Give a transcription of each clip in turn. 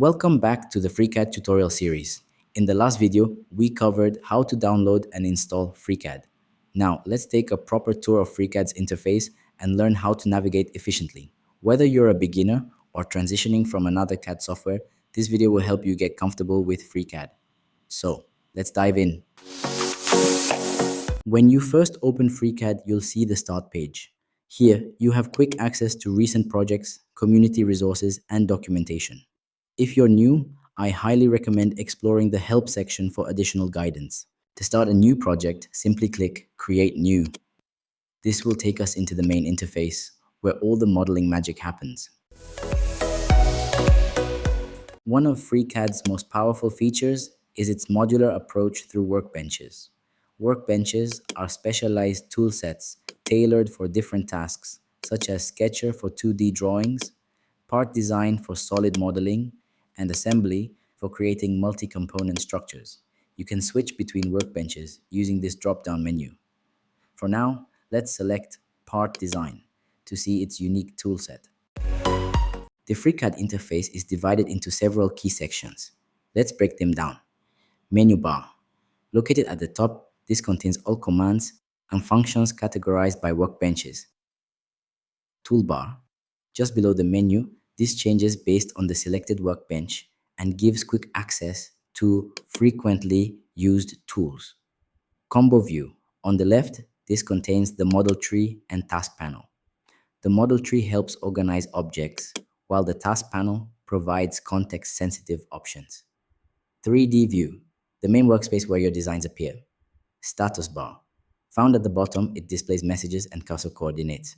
Welcome back to the FreeCAD tutorial series. In the last video, we covered how to download and install FreeCAD. Now, let's take a proper tour of FreeCAD's interface and learn how to navigate efficiently. Whether you're a beginner or transitioning from another CAD software, this video will help you get comfortable with FreeCAD. So, let's dive in. When you first open FreeCAD, you'll see the Start page. Here, you have quick access to recent projects, community resources, and documentation. If you're new, I highly recommend exploring the Help section for additional guidance. To start a new project, simply click Create New. This will take us into the main interface, where all the modeling magic happens. One of FreeCAD's most powerful features is its modular approach through workbenches. Workbenches are specialized tool sets tailored for different tasks, such as Sketcher for 2D drawings, part design for solid modeling, and assembly for creating multi-component structures. You can switch between workbenches using this drop-down menu. For now, let's select Part Design to see its unique toolset. The FreeCAD interface is divided into several key sections. Let's break them down. Menu bar. Located at the top, this contains all commands and functions categorized by workbenches. Toolbar. Just below the menu, this changes based on the selected workbench and gives quick access to frequently used tools. Combo view. On the left, this contains the model tree and task panel. The model tree helps organize objects, while the task panel provides context-sensitive options. 3D view, the main workspace where your designs appear. Status bar. Found at the bottom, it displays messages and cursor coordinates.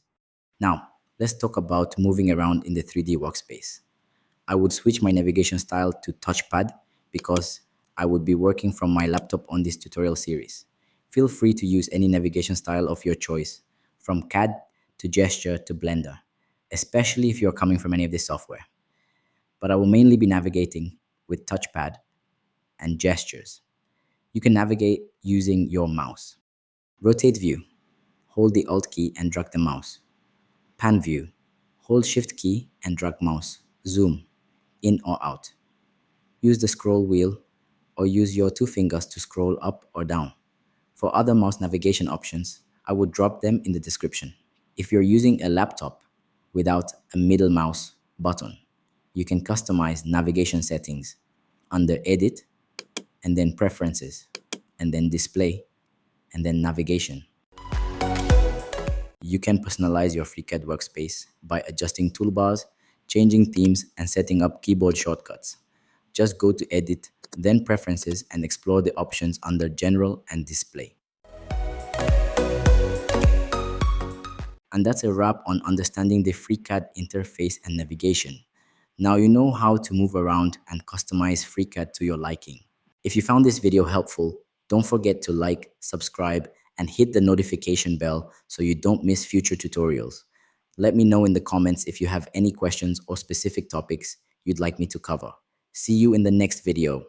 Now, let's talk about moving around in the 3D workspace. I would switch my navigation style to touchpad because I would be working from my laptop on this tutorial series. Feel free to use any navigation style of your choice, from CAD to gesture to Blender, especially if you're coming from any of this software. But I will mainly be navigating with touchpad and gestures. You can navigate using your mouse. Rotate view. Hold the Alt key and drag the mouse. Pan view. Hold Shift key and drag mouse. Zoom, in or out. Use the scroll wheel or use your two fingers to scroll up or down. For other mouse navigation options, I would drop them in the description. If you're using a laptop without a middle mouse button, you can customize navigation settings under Edit, and then Preferences, and then Display, and then Navigation. You can personalize your FreeCAD workspace by adjusting toolbars, changing themes, and setting up keyboard shortcuts. Just go to Edit, then Preferences, and explore the options under General and Display. And that's a wrap on understanding the FreeCAD interface and navigation. Now you know how to move around and customize FreeCAD to your liking. If you found this video helpful, don't forget to like, subscribe, and hit the notification bell so you don't miss future tutorials. Let me know in the comments if you have any questions or specific topics you'd like me to cover. See you in the next video.